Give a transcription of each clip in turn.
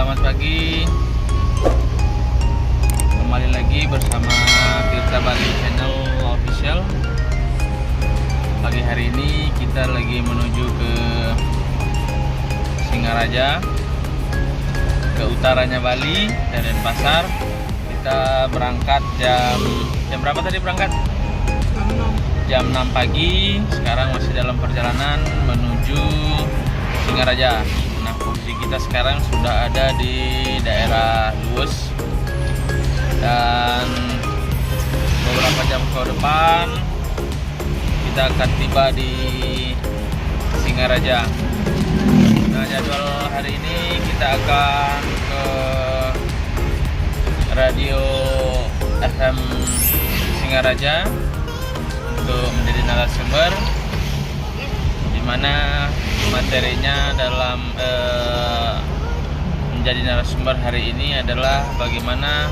Selamat pagi. Kembali lagi bersama Tirta Bali Channel Official. Pagi hari ini kita lagi menuju ke Singaraja, ke utaranya Bali, dari Denpasar. Kita berangkat jam berapa tadi berangkat? Jam 6 pagi. Sekarang masih dalam perjalanan menuju Singaraja. Nah, posisi kita sekarang sudah ada di daerah Luwes, dan beberapa jam ke depan kita akan tiba di Singaraja. Nah, jadwal hari ini kita akan ke radio FM Singaraja untuk menjadi narasumber, di mana materinya dalam menjadi narasumber hari ini adalah bagaimana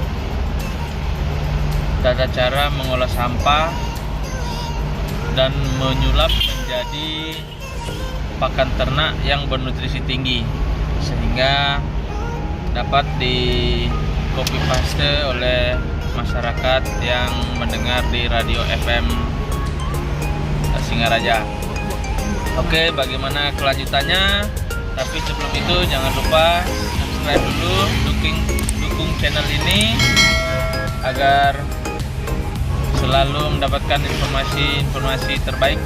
tata cara mengolah sampah dan menyulap menjadi pakan ternak yang bernutrisi tinggi, sehingga dapat di copy paste oleh masyarakat yang mendengar di radio FM Singaraja. Oke, bagaimana kelanjutannya? Tapi sebelum itu jangan lupa subscribe dulu, dukung channel ini agar selalu mendapatkan informasi terbaik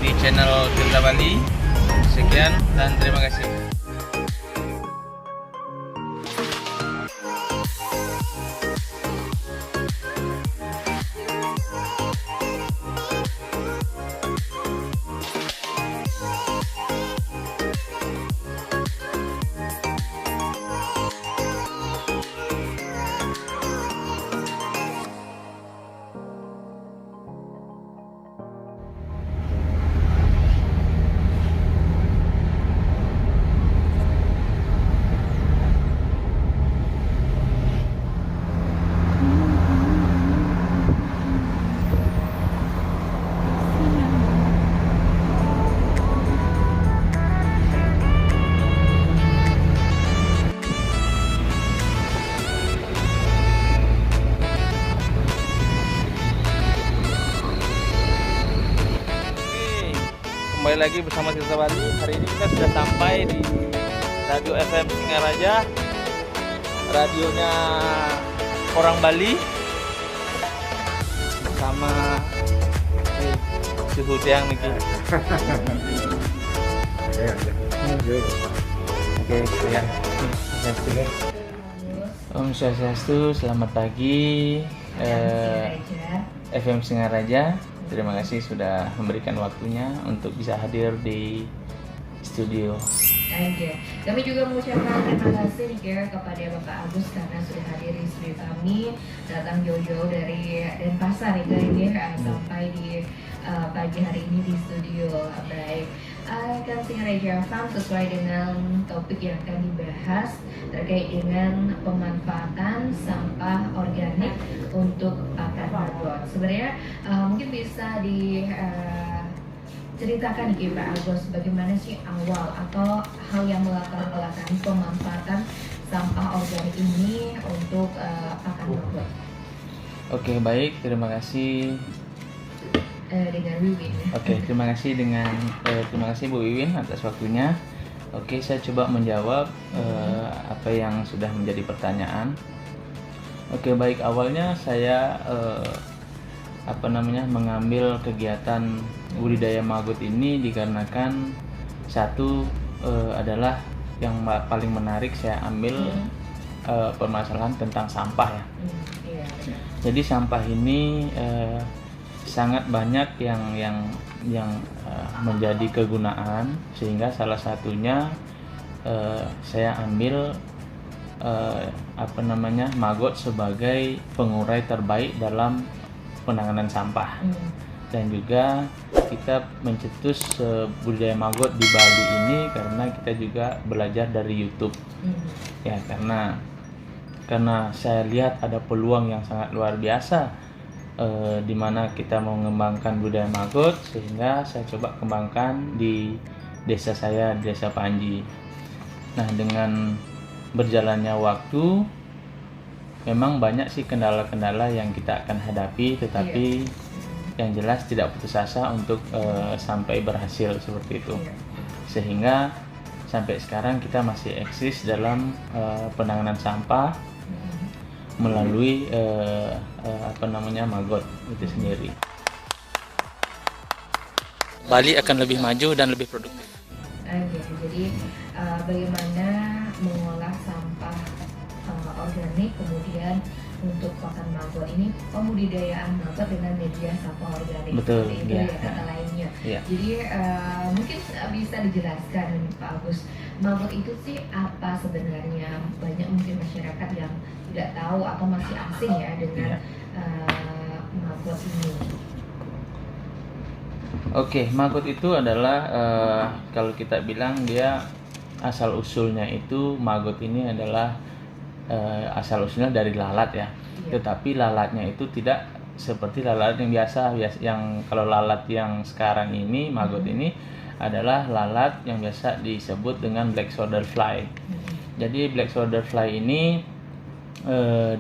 di channel Tirta Bali. Sekian dan terima kasih. Kembali lagi bersama Tirta Bali. Hari ini kita sudah sampai di radio FM Singaraja, radionya orang Bali, bersama suhu tiang nih. Oke, ya. Om Swastiastu, selamat pagi FM Singaraja. Terima kasih sudah memberikan waktunya untuk bisa hadir di studio. Oke, kami juga mengucapkan terima kasih nih kepada Bapak Agus karena sudah hadir di studio kami, datang jauh-jauh dari Denpasar nih sampai di pagi hari ini di studio. Baik, akan Singaraja Farm sesuai dengan topik yang akan dibahas terkait dengan pemanfaatan sampah organik untuk pakan magot. Sebenarnya mungkin bisa ceritakan nih Pak Agus, bagaimana sih awal atau hal yang melatar belakangi pemanfaatan sampah organik ini untuk pakan magot. Oke, baik, terima kasih. Dengan Wiwin. Oke, terima kasih Bu Wiwin atas waktunya. Oke, saya coba menjawab apa yang sudah menjadi pertanyaan. Oke, baik, awalnya saya mengambil kegiatan budidaya maggot ini dikarenakan satu adalah yang paling menarik saya ambil permasalahan tentang sampah ya. Jadi sampah ini sangat banyak yang menjadi kegunaan, sehingga salah satunya saya ambil maggot sebagai pengurai terbaik dalam penanganan sampah. Dan juga kita mencetus budidaya maggot di Bali ini karena kita juga belajar dari YouTube. Ya, karena saya lihat ada peluang yang sangat luar biasa di mana kita mau mengembangkan budidaya maggot, sehingga saya coba kembangkan di desa saya, Desa Panji. Nah, dengan berjalannya waktu memang banyak sih kendala-kendala yang kita akan hadapi, tetapi yang jelas tidak putus asa untuk sampai berhasil seperti itu. Sehingga sampai sekarang kita masih eksis dalam penanganan sampah melalui Maggot itu sendiri. Bali akan lebih maju dan lebih produktif. Jadi bagaimana mengolah sampah organik, kemudian untuk pakan maggot ini pembudidayaan maggot dengan media sampah organik. Betul, itu ya kata lainnya. Jadi mungkin bisa dijelaskan Pak Agus, maggot itu sih apa sebenarnya? Banyak mungkin masyarakat yang tidak tahu atau masih asing ya dengan maggot ini. Oke, maggot itu adalah kalau kita bilang dia asal usulnya itu maggot ini adalah asal usulnya dari lalat ya. Tetapi lalatnya itu tidak seperti lalat yang biasa. Yang kalau lalat yang sekarang ini maggot ini adalah lalat yang biasa disebut dengan black soldier fly. Jadi black soldier fly ini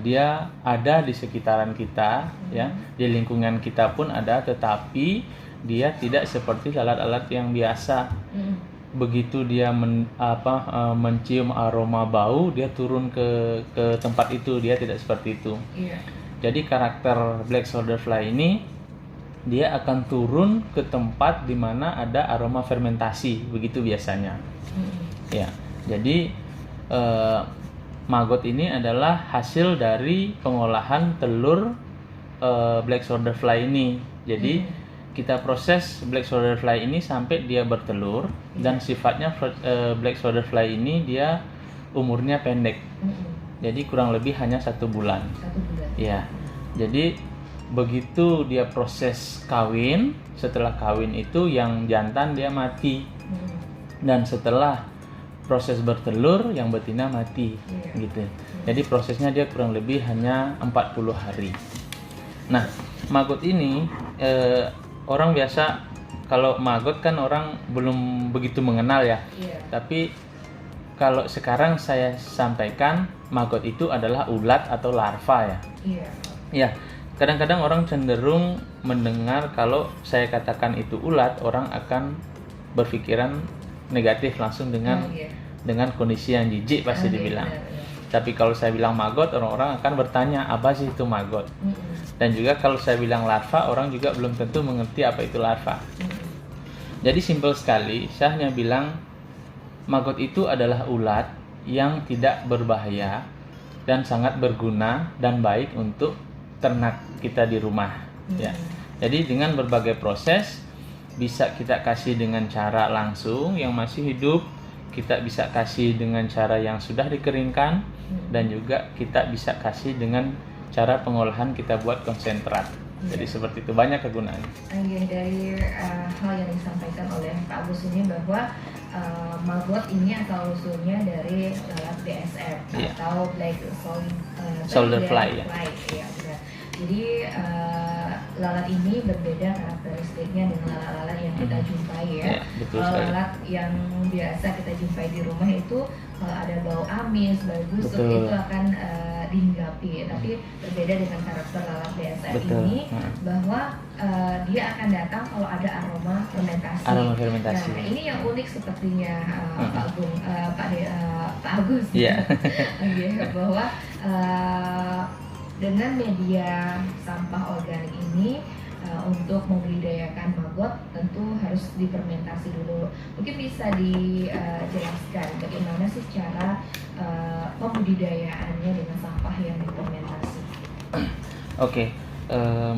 dia ada di sekitaran kita ya, di lingkungan kita pun ada, tetapi dia tidak seperti lalat-lalat yang biasa. Begitu dia mencium aroma bau, dia turun ke tempat itu, dia tidak seperti itu. Jadi karakter black soldier fly ini dia akan turun ke tempat di mana ada aroma fermentasi, begitu biasanya. Ya, jadi maggot ini adalah hasil dari pengolahan telur black soldier fly ini. Jadi kita proses black soldier fly ini sampai dia bertelur, dan sifatnya black soldier fly ini dia umurnya pendek. Jadi kurang lebih hanya 1 bulan. Ya. Jadi begitu dia proses kawin, setelah kawin itu yang jantan dia mati. Dan setelah proses bertelur yang betina mati gitu. Jadi prosesnya dia kurang lebih hanya 40 hari. Nah, maggot ini orang biasa kalau maggot kan orang belum begitu mengenal ya. Tapi kalau sekarang saya sampaikan maggot itu adalah ulat atau larva ya. Ya, kadang-kadang orang cenderung mendengar kalau saya katakan itu ulat, orang akan berpikiran negatif langsung dengan kondisi yang jijik pasti dibilang. Tapi kalau saya bilang maggot, orang-orang akan bertanya apa sih itu maggot. Dan juga kalau saya bilang larva, orang juga belum tentu mengerti apa itu larva. Jadi simpel sekali, saya hanya bilang maggot itu adalah ulat yang tidak berbahaya dan sangat berguna dan baik untuk ternak kita di rumah. Ya. Jadi dengan berbagai proses, bisa kita kasih dengan cara langsung yang masih hidup, kita bisa kasih dengan cara yang sudah dikeringkan, dan juga kita bisa kasih dengan cara pengolahan kita buat konsentrat. Jadi seperti itu, banyak kegunaannya. Dari hal yang disampaikan oleh Pak Agus ini bahwa maggot ini asal usulnya dari lalat BSF atau black soldier fly. Jadi lalat ini berbeda karakteristiknya dengan lalat-lalat yang kita jumpai ya. Lalat yang biasa kita jumpai di rumah itu ada bau amis, bau busuk, itu akan dihinggapi. Tapi berbeda dengan karakter lalat BSF ini bahwa dia akan datang kalau ada aroma fermentasi. Nah, ini yang unik sepertinya Pak Agus. Bahwa dengan media sampah organik ini untuk membudidayakan maggot tentu harus difermentasi dulu. Mungkin bisa dijelaskan bagaimana sih cara pembudidayaannya dengan sampah yang difermentasi? Oke.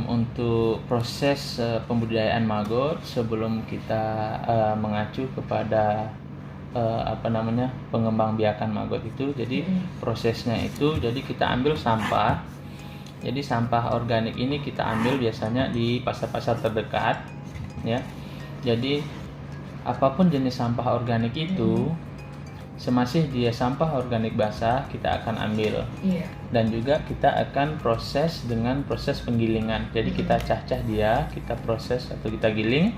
Untuk proses pembudidayaan maggot, sebelum kita mengacu kepada pengembangbiakan maggot itu, jadi prosesnya itu, jadi kita ambil sampah. Jadi sampah organik ini kita ambil biasanya di pasar-pasar terdekat, ya. Jadi apapun jenis sampah organik itu, semasih dia sampah organik basah, kita akan ambil. Dan juga kita akan proses dengan proses penggilingan. Jadi kita cacah dia, kita proses atau kita giling.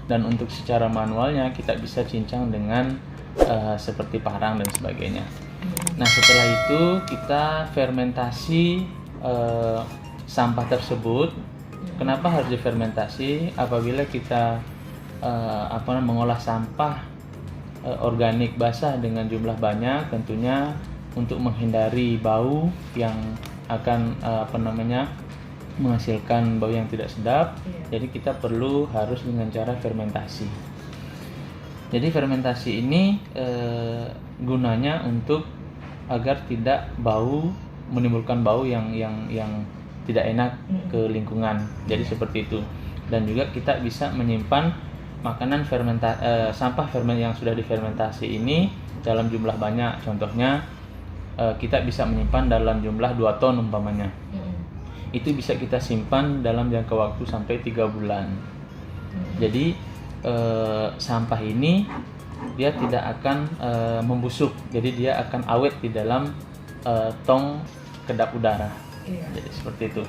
Dan untuk secara manualnya kita bisa cincang dengan seperti parang dan sebagainya. Nah, setelah itu kita fermentasi sampah tersebut. Kenapa harus difermentasi? Apabila kita mengolah sampah organik basah dengan jumlah banyak, tentunya untuk menghindari bau yang akan menghasilkan bau yang tidak sedap. Jadi kita harus dengan cara fermentasi. Jadi fermentasi ini gunanya untuk agar tidak menimbulkan bau yang tidak enak ke lingkungan. Jadi seperti itu. Dan juga kita bisa menyimpan makanan sampah yang sudah difermentasi ini dalam jumlah banyak. Contohnya kita bisa menyimpan dalam jumlah 2 ton umpamanya. Itu bisa kita simpan dalam jangka waktu sampai 3 bulan. Jadi sampah ini dia tidak akan membusuk. Jadi dia akan awet di dalam tong kedap udara. Jadi seperti itu.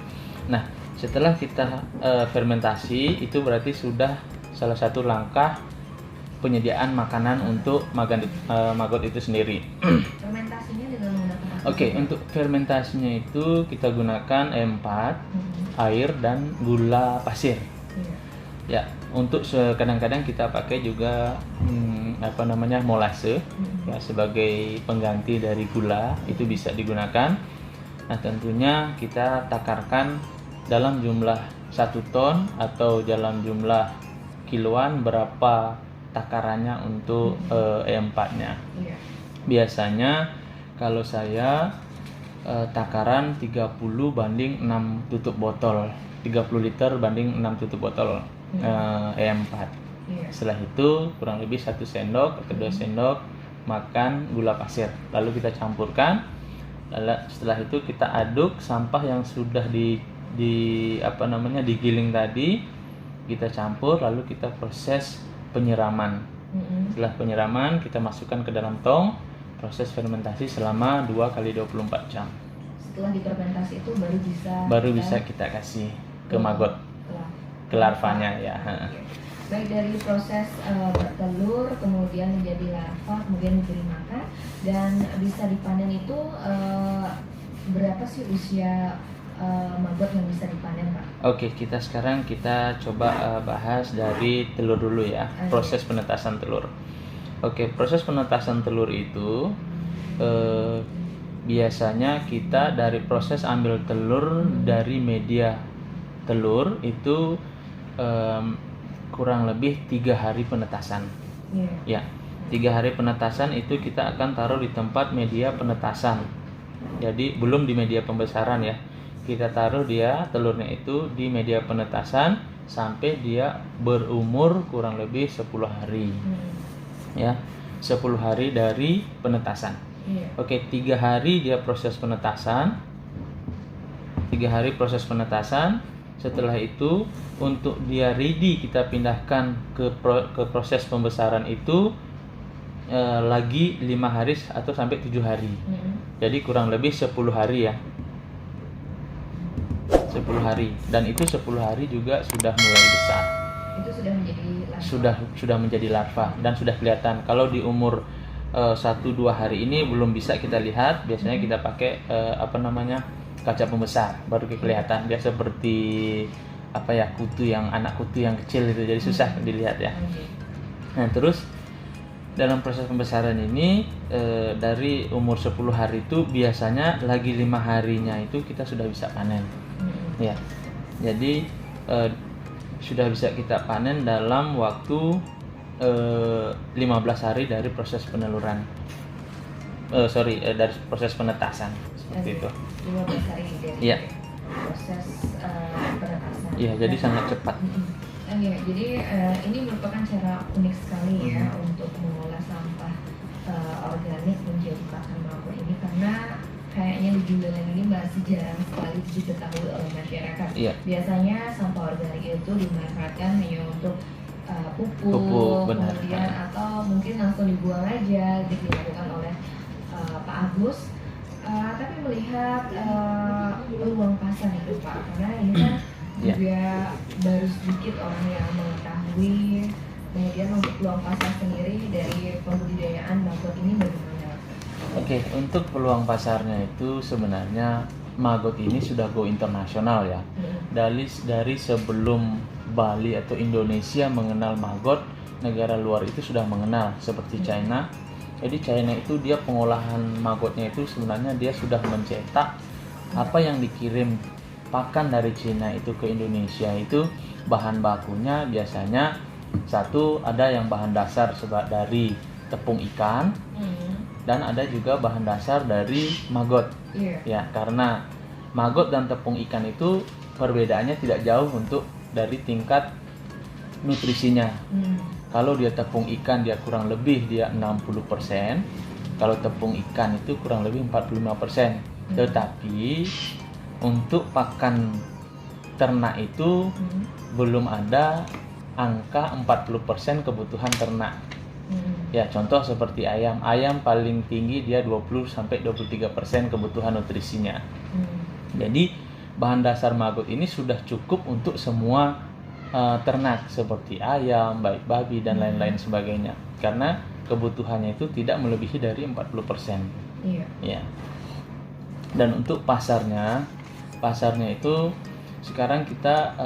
Nah, setelah kita fermentasi, itu berarti sudah salah satu langkah penyediaan makanan untuk maggot itu sendiri. Fermentasinya dengan menggunakan apa? Oke, untuk fermentasinya itu kita gunakan E4, air dan gula pasir. Ya, untuk kadang-kadang kita pakai juga molase ya, sebagai pengganti dari gula, itu bisa digunakan. Nah, tentunya kita takarkan dalam jumlah 1 ton atau dalam jumlah kiloan berapa takarannya untuk E4-nya. Biasanya kalau saya takaran 30 banding 6 tutup botol, 30 liter banding 6 tutup botol E4. Setelah itu kurang lebih 1 sendok atau 2 sendok makan gula pasir, lalu kita campurkan. Setelah itu kita aduk sampah yang sudah digiling tadi, kita campur, lalu kita proses penyiraman. Setelah penyiraman kita masukkan ke dalam tong, proses fermentasi selama 2x24 jam. Setelah difermentasi itu baru bisa kita kasih ke maggot, ke larvanya ya. Baik dari proses bertelur, kemudian menjadi larva, kemudian diberi makan, dan bisa dipanen itu berapa sih usia maggot yang bisa dipanen, Pak? Oke, sekarang kita coba bahas dari telur dulu ya, proses penetasan telur. Oke, proses penetasan telur itu biasanya kita dari proses ambil telur dari media telur itu kurang lebih 3 hari penetasan. Ya, 3 hari penetasan itu kita akan taruh di tempat media penetasan. Jadi belum di media pembesaran ya. Kita taruh telurnya itu di media penetasan sampai dia berumur kurang lebih 10 hari. Ya, 10 hari dari penetasan. Oke, 3 hari dia proses penetasan. 3 hari proses penetasan. Setelah itu untuk dia ready kita pindahkan ke proses pembesaran itu lagi 5 hari atau sampai 7 hari. Jadi kurang lebih 10 hari ya. 10 hari, dan itu 10 hari juga sudah mulai besar. Itu sudah menjadi larva. Sudah menjadi larva dan sudah kelihatan. Kalau di umur 1-2 hari ini belum bisa kita lihat, biasanya kita pakai kaca pembesar baru kelihatan. Dia seperti anak kutu yang kecil itu, jadi susah dilihat ya. Nah, terus dalam proses pembesaran ini dari umur 10 hari itu biasanya lagi 5 harinya itu kita sudah bisa panen. Ya. Jadi sudah bisa kita panen dalam waktu 15 hari dari proses peneluran. Dari proses penetasan seperti itu. 15 hari dari proses penetasan. Iya, jadi sangat cepat. Jadi ini merupakan cara unik sekali ya untuk mengolah sampah organik menjadi pakan maggot ini, karena kayaknya di Julian ini masih jarang sekali diketahui oleh masyarakat. Biasanya sampah organik itu dimanfaatkan hanya untuk pupuk kemudian atau mungkin langsung dibuang aja, dilakukan oleh Pak Agus. Tapi melihat peluang pasar itu Pak, karena ini kan juga baru sedikit orang yang mengetahui Kemudian untuk peluang pasar sendiri dari pembudidayaan maggot ini bagaimana? Oke, untuk peluang pasarnya itu sebenarnya maggot ini sudah go internasional ya. Dari sebelum Bali atau Indonesia mengenal maggot, negara luar itu sudah mengenal seperti China. Jadi China itu dia pengolahan maggotnya itu sebenarnya dia sudah mencetak apa yang dikirim pakan dari China itu ke Indonesia itu bahan bakunya biasanya satu ada yang bahan dasar dari tepung ikan dan ada juga bahan dasar dari maggot. Ya, karena maggot dan tepung ikan itu perbedaannya tidak jauh untuk dari tingkat nutrisinya. Kalau dia tepung ikan dia kurang lebih dia 60%, kalau tepung ikan itu kurang lebih 45%. Tetapi untuk pakan ternak itu belum ada angka 40% kebutuhan ternak. Ya, contoh seperti ayam. Ayam paling tinggi dia 20-23% kebutuhan nutrisinya. Jadi bahan dasar maggot ini sudah cukup untuk semua ternak seperti ayam, baik babi dan lain-lain sebagainya. Karena kebutuhannya itu tidak melebihi dari 40%. Ya. Dan untuk pasarnya itu sekarang kita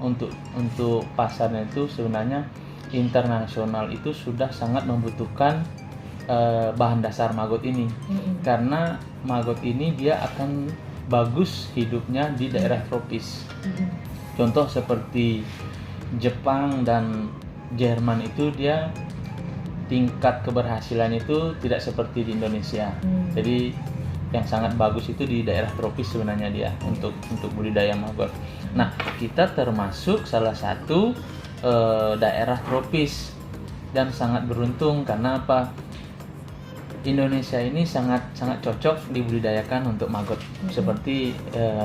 untuk pasarnya itu sebenarnya internasional itu sudah sangat membutuhkan bahan dasar maggot ini. Karena maggot ini dia akan bagus hidupnya di daerah tropis. Contoh seperti Jepang dan Jerman itu dia tingkat keberhasilan itu tidak seperti di Indonesia. Jadi yang sangat bagus itu di daerah tropis sebenarnya dia untuk budidaya maggot. Nah, kita termasuk salah satu daerah tropis dan sangat beruntung karena apa? Indonesia ini sangat cocok dibudidayakan untuk maggot. Seperti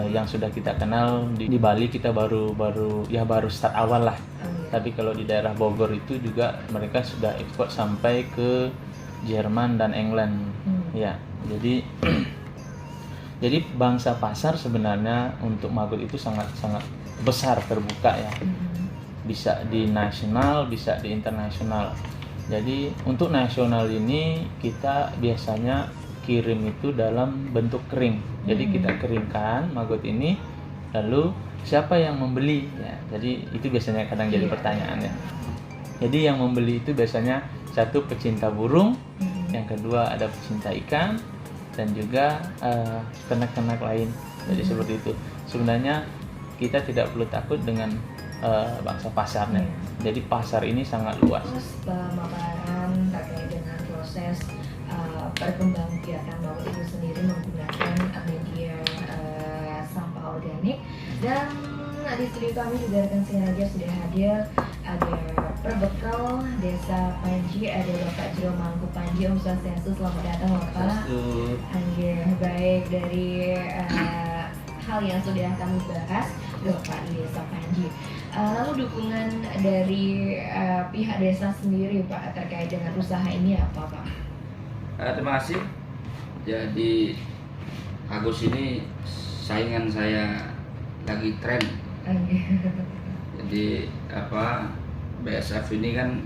yang sudah kita kenal di Bali kita baru start awal lah. Tapi kalau di daerah Bogor itu juga mereka sudah ekspor sampai ke Jerman dan England. Ya, jadi bangsa pasar sebenarnya untuk maggot itu sangat besar, terbuka ya. Bisa di nasional, bisa di internasional. Jadi untuk nasional ini kita biasanya kirim itu dalam bentuk kering. Jadi kita keringkan maggot ini, lalu siapa yang membeli ya. Jadi itu biasanya kadang jadi pertanyaan ya. Jadi yang membeli itu biasanya satu pecinta burung, yang kedua ada pecinta ikan, dan juga ternak-ternak lain. Jadi seperti itu. Sebenarnya kita tidak perlu takut dengan bangsa pasarnya. Jadi pasar ini sangat luas. Pemaparan terkait dengan proses perkembangbiakan maggot itu sendiri menggunakan media sampah organik. Dan di studio kami juga rekan sengaja sudah hadir, ada Perbekal Desa Panji, ada Bapak Jero Mangku Panji. Om Swastiastu, selamat datang Bapak. Anjir, baik dari hal yang sudah kami bahas Bapak di Desa Panji. Lalu dukungan dari pihak desa sendiri Pak terkait dengan usaha ini apa Pak? Terima kasih. Jadi Agus ini saingan saya lagi tren. Jadi BSF ini kan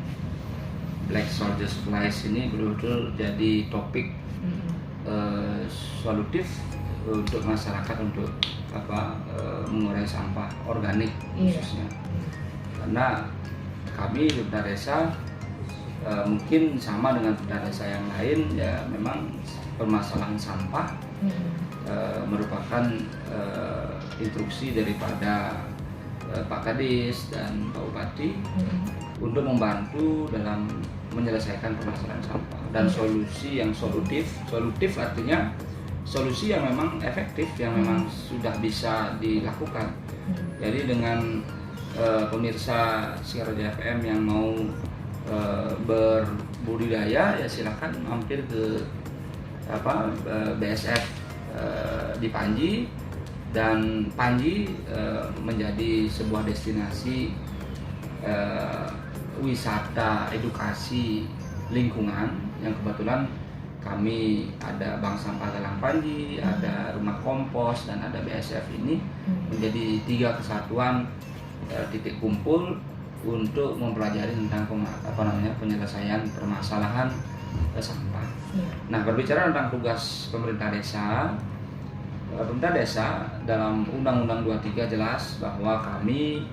Black Soldier Supplies ini betul-betul jadi topik solutif untuk masyarakat untuk mengurai sampah organik khususnya. Karena kami Bunda Desa mungkin sama dengan Bunda Desa yang lain ya, memang permasalahan sampah merupakan instruksi daripada Pak Kadis dan Pak Bupati untuk membantu dalam menyelesaikan permasalahan sampah dan solusi yang solutif artinya solusi yang memang efektif, yang memang sudah bisa dilakukan. Jadi dengan pemirsa Singaraja FM yang mau berbudidaya ya silakan mampir ke BSF di Panji, dan Panji menjadi sebuah destinasi wisata edukasi lingkungan yang kebetulan kami ada Bank Sampah Galang Panji, ada Rumah Kompos, dan ada BSF ini menjadi 3 kesatuan titik kumpul untuk mempelajari tentang penyelesaian permasalahan sampah. Nah, berbicara tentang tugas pemerintah desa dalam Undang-Undang 23 jelas bahwa kami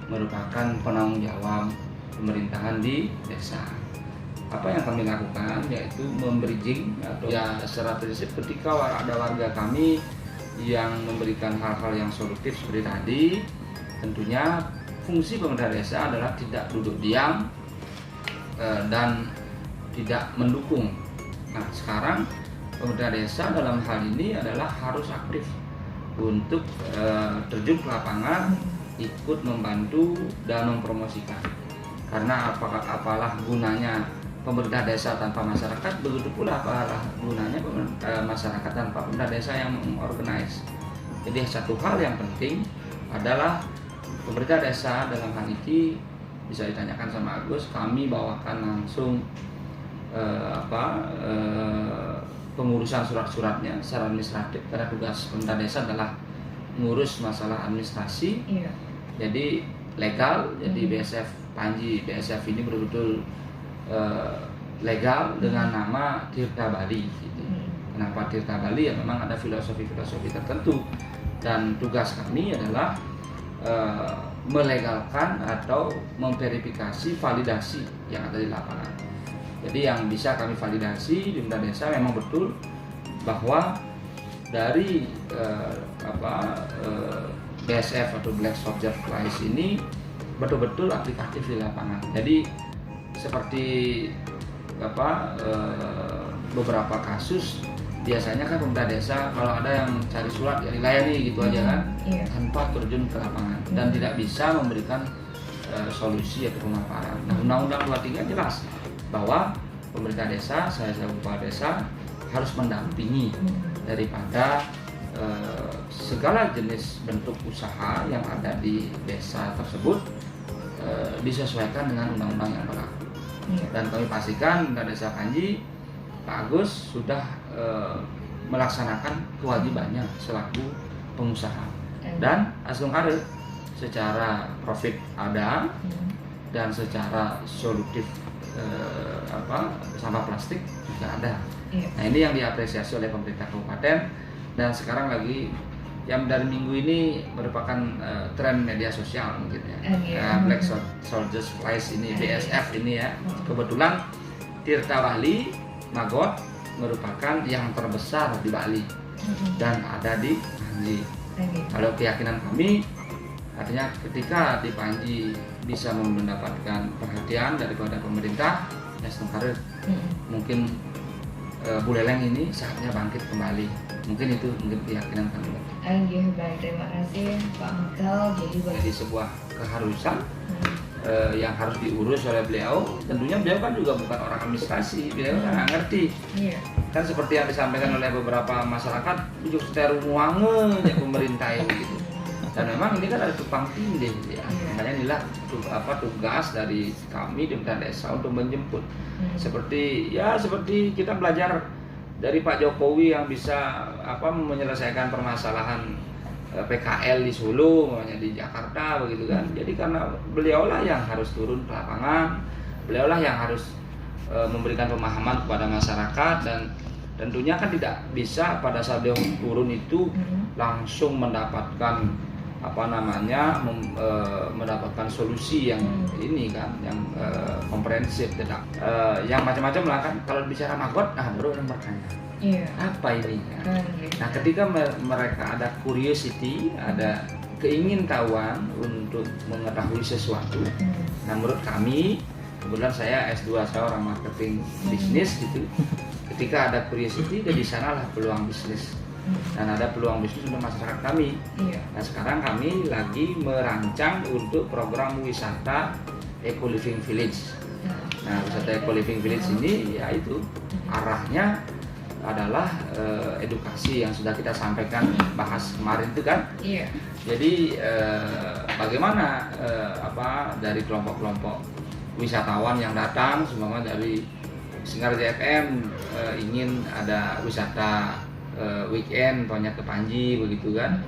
merupakan penanggung jawab pemerintahan di desa. Apa yang kami lakukan yaitu membridging atau ya secara prinsip ketika ada warga kami yang memberikan hal-hal yang solutif seperti tadi, tentunya fungsi pemerintah desa adalah tidak duduk diam dan tidak mendukung. Nah, sekarang pemerintah desa dalam hal ini adalah harus aktif untuk terjun ke lapangan, ikut membantu dan mempromosikan. Karena apalah gunanya pemerintah desa tanpa masyarakat, begitu pula apalah gunanya masyarakat tanpa pemerintah desa yang mengorganize. Jadi satu hal yang penting adalah pemerintah desa dalam hal ini bisa ditanyakan sama Agus, kami bawakan langsung pengurusan surat-suratnya secara administratif, karena tugas pemerintah desa adalah mengurus masalah administrasi. Jadi legal, jadi BSF Panji BSF ini betul-betul legal dengan nama Tirta Bali gitu. Kenapa Tirta Bali? Ya memang ada filosofi-filosofi tertentu, dan tugas kami adalah melegalkan atau memverifikasi validasi yang ada di lapangan. Jadi yang bisa kami validasi di pemerintah desa memang betul bahwa dari BSF atau Black Soldier Flies ini betul-betul aplikatif di lapangan. Jadi seperti beberapa kasus biasanya kan pemerintah desa kalau ada yang cari surat ya dilayani gitu aja kan, tanpa terjun ke lapangan dan tidak bisa memberikan solusi atau pemaparan. Nah, Undang-Undang 23 jelas bahwa pemerintah desa, saya selaku kepala desa harus mendampingi daripada segala jenis bentuk usaha yang ada di desa tersebut disesuaikan dengan undang-undang yang berlaku. Dan kami pastikan pemerintah desa Panji, Pak Agus sudah melaksanakan kewajibannya selaku pengusaha. Dan Asdong Karir secara profit ada dan secara solutif sampah plastik juga ada. Nah, ini yang diapresiasi oleh pemerintah kabupaten, dan sekarang lagi yang dari minggu ini merupakan tren media sosial mungkin ya. Black Soldiers Flies ini, BSF ini ya. Kebetulan Tirta Bali Magot merupakan yang terbesar di Bali dan ada di Panji. Kalau keyakinan kami, artinya ketika di Panji bisa mendapatkan perhatian daripada pemerintah, Asdong Karir mungkin Buleleng ini saatnya bangkit kembali. Mungkin itu keyakinan kami. Baik, terima kasih Pak Michael. Jadi sebuah keharusan yang harus diurus oleh beliau. Tentunya beliau kan juga bukan orang administrasi, beliau kan ngerti. Kan seperti yang disampaikan oleh beberapa masyarakat, ujuk seteru muange ya pemerintah gitu. Dan memang ini kan ada tumpang tindih ya. Makanya inilah tugas dari kami di pemerintah desa untuk menjemput. Seperti kita belajar dari Pak Jokowi yang bisa menyelesaikan permasalahan PKL di Solo, makanya di Jakarta begitu kan. Jadi karena beliaulah yang harus turun ke lapangan, beliaulah yang harus memberikan pemahaman kepada masyarakat, dan tentunya kan tidak bisa pada saat beliau turun itu langsung mendapatkan mendapatkan solusi yang ini kan, yang komprehensif, tidak yang macam-macam lah kan. Kalau bicara Magot, baru orang bertanya apa ini kan? Nah, ketika mereka ada curiosity, ada keingintahuan untuk mengetahui sesuatu, nah menurut kami, kebetulan saya S2, saya orang marketing bisnis gitu, ketika ada curiosity, dari sanalah peluang bisnis. Dan ada peluang bisnis untuk masyarakat kami. Nah, sekarang kami lagi merancang untuk program wisata Eco Living Village. Nah, wisata Eco Living Village ini yaitu arahnya adalah edukasi yang sudah kita sampaikan, bahas kemarin itu kan. Jadi bagaimana dari kelompok-kelompok wisatawan yang datang, semuanya dari Singaraja FM ingin ada wisata weekend banyak ke Panji begitu kan.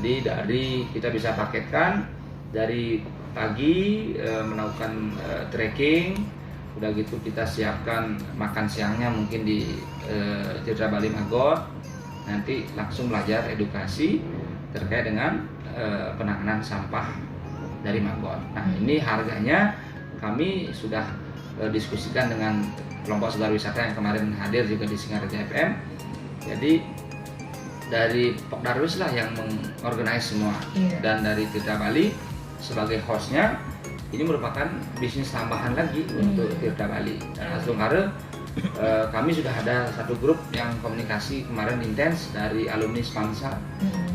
Jadi kita bisa paketkan dari pagi melakukan trekking, udah gitu kita siapkan makan siangnya mungkin di Tirta Bali Magot, nanti langsung belajar edukasi terkait dengan penanganan sampah dari Magot. Nah ini harganya kami sudah diskusikan dengan kelompok Segar Wisata yang kemarin hadir juga di Singaraja FM. Jadi dari Pok Darwis lah yang mengorganize semua, dan dari Tirta Bali sebagai hostnya. Ini merupakan bisnis tambahan lagi untuk Tirta Bali. Nah, sementara kami sudah ada satu grup yang komunikasi kemarin intens dari alumni Spansa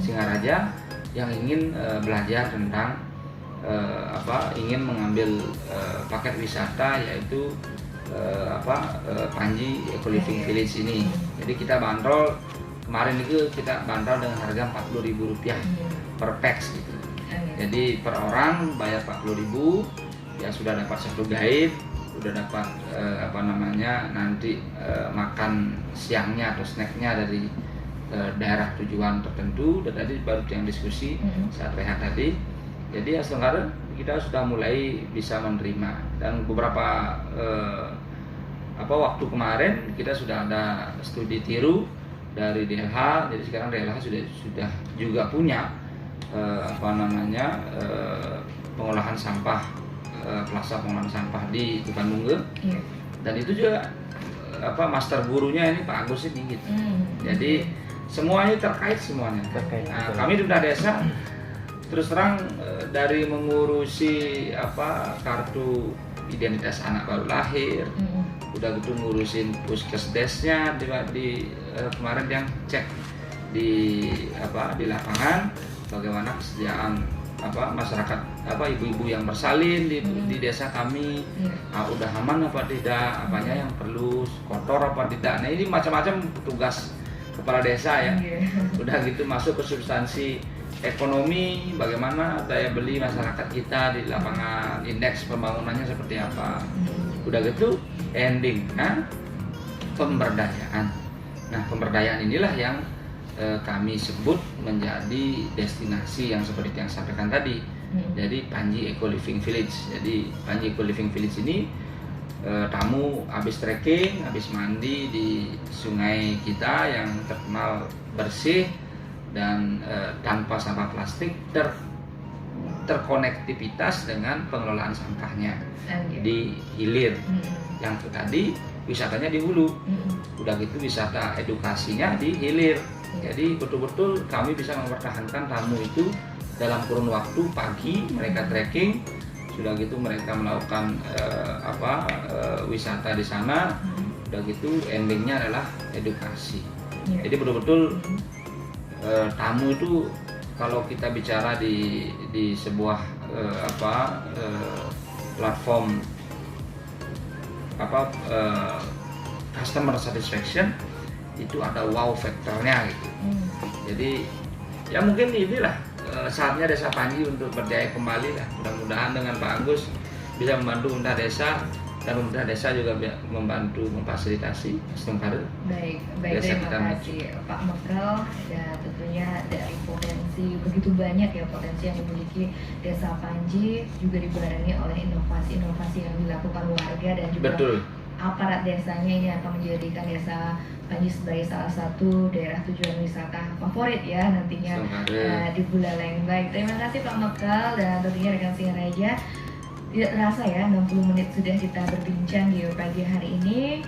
Singaraja yang ingin belajar tentang ingin mengambil paket wisata, yaitu Panji Eco Living Village ini. Jadi kita bandrol kemarin itu kita bandrol dengan harga Rp40.000 per pax gitu. Jadi per orang bayar 40.000, ya sudah dapat satu guide, udah dapat nanti makan siangnya atau snacknya dari daerah tujuan tertentu. Dan tadi baru yang diskusi saat rehat tadi. Jadi sekarang kita sudah mulai bisa menerima, dan beberapa waktu kemarin kita sudah ada studi tiru dari DLH. Jadi sekarang DLH sudah juga punya pengolahan sampah, plaza pengolahan sampah di Bandung. Dan itu juga master gurunya ini Pak Agus ini gitu. Jadi semuanya terkait semuanya. Nah, kami di desa terus terang dari mengurusi kartu identitas anak baru lahir, udah gitu ngurusin puskesdesnya di kemarin yang cek di lapangan bagaimana kesediaan masyarakat ibu-ibu yang bersalin di desa kami, udah aman apa tidak, apanya yang perlu, kotor apa tidak. Nah ini macam-macam tugas kepala desa ya. Udah gitu masuk ke substansi ekonomi, bagaimana daya beli masyarakat kita di lapangan, indeks pembangunannya seperti apa. Udah gitu ending pemberdayaan. Nah pemberdayaan inilah yang kami sebut menjadi destinasi yang seperti yang saya sampaikan tadi. Jadi Panji Eco Living Village. Jadi Panji Eco Living Village ini tamu habis trekking, habis mandi di sungai kita yang terkenal bersih dan tanpa sampah plastik, terkonektivitas dengan pengelolaan sampahnya di hilir. Yang tadi wisatanya di hulu, udah gitu wisata edukasinya di hilir. Jadi betul-betul kami bisa mempertahankan tamu itu dalam kurun waktu pagi mereka trekking, sudah gitu mereka melakukan wisata di sana, udah gitu endingnya adalah edukasi. Jadi betul-betul tamu itu kalau kita bicara di sebuah platform customer satisfaction itu ada wow faktornya gitu. Jadi ya mungkin inilah saatnya Desa Panji untuk berdaya kembali lah. Mudah-mudahan dengan Pak Agus bisa membantu pemerintah desa, dan pemerintah desa juga membantu memfasilitasi sistem karir. Baik, terima kasih Pak Mokral. Dan tentunya dari potensi begitu banyak ya potensi yang dimiliki Desa Panji, juga dibarengi oleh inovasi-inovasi yang dilakukan warga dan juga aparat desanya. Ini akan menjadikan Desa Panji sebagai salah satu daerah tujuan wisata favorit ya nantinya di Buleleng. Baik, terima kasih Pak Mokral, dan tentunya rekan Singaraja. Tidak terasa ya 60 menit sudah kita berbincang di pagi hari ini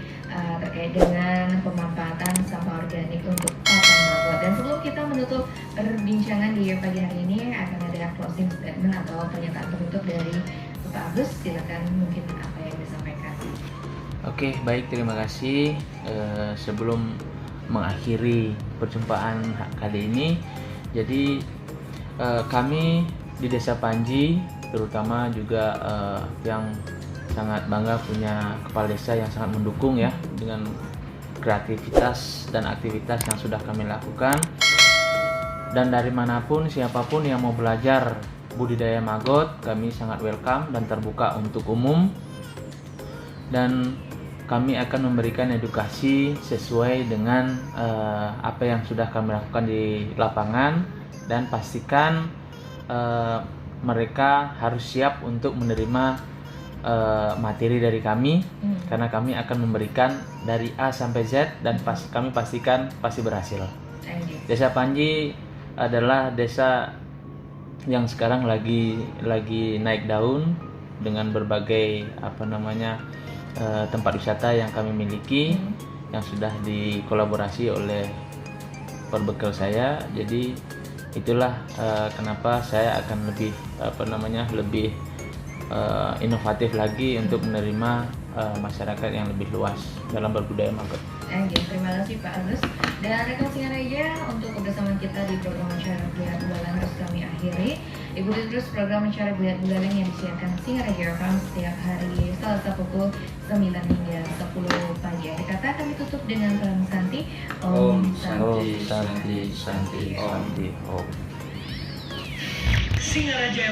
terkait dengan pemanfaatan sampah organik untuk Papan Magot. Dan sebelum kita menutup perbincangan di pagi hari ini, akan ada closing statement atau pernyataan penutup dari Bapak Agus. Silakan, mungkin apa yang disampaikan. Oke, baik, terima kasih. Sebelum mengakhiri perjumpaan kali ini, jadi kami di Desa Panji terutama juga yang sangat bangga punya kepala desa yang sangat mendukung ya dengan kreativitas dan aktivitas yang sudah kami lakukan. Dan dari manapun siapapun yang mau belajar budidaya maggot, kami sangat welcome dan terbuka untuk umum, dan kami akan memberikan edukasi sesuai dengan apa yang sudah kami lakukan di lapangan. Dan pastikan mereka harus siap untuk menerima materi dari kami, karena kami akan memberikan dari A sampai Z dan kami pastikan pasti berhasil. Desa Panji adalah desa yang sekarang lagi naik daun dengan berbagai tempat wisata yang kami miliki, yang sudah dikolaborasi oleh perbekal saya. Jadi itulah kenapa saya akan lebih inovatif lagi untuk menerima masyarakat yang lebih luas dalam berbudaya Magot. Terima kasih Pak Agus. Dan rekan Singaraja, untuk kebersamaan kita di program Mencari Bulat Bulalang harus kami akhiri. Ikuti terus program Mencari Bulat Bulalang yang disiarkan Singaraja FM setiap hari Selasa pukul 9 hingga 10 pagi. Akhir kata kami tutup dengan salam Santi. Om Santi Santi Santi Om. Om. Singaraja